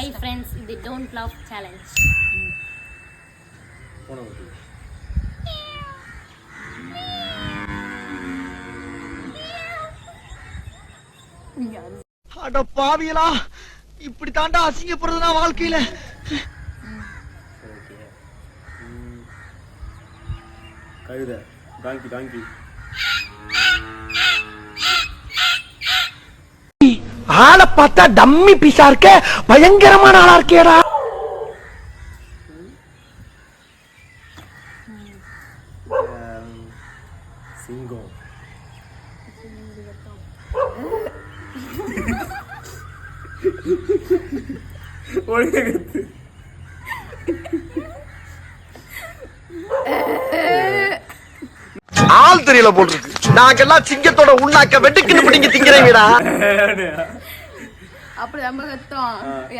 Hi friends, இது don't laugh challenge. அட பாவியலா, இப்படி தாண்டா அசிங்கப்படுறதுனா வாழ்க்கையில. கழுத, டாங்கி. ஆளை பார்த்தா டம்மி பீஸா இருக்க, பயங்கரமான ஆளா இருக்கேடா. சிங்கம். ஒழுங்கத்து. ஆள் தெரியல போட்டுருக்கு. நாங்கெல்லாம் சிங்கத்தோட உண்ணாக்க வெட்டுக்குன்னு பிடிங்க திங்கிறீங்கடா. அப்படி நம்ம கத்தோம்.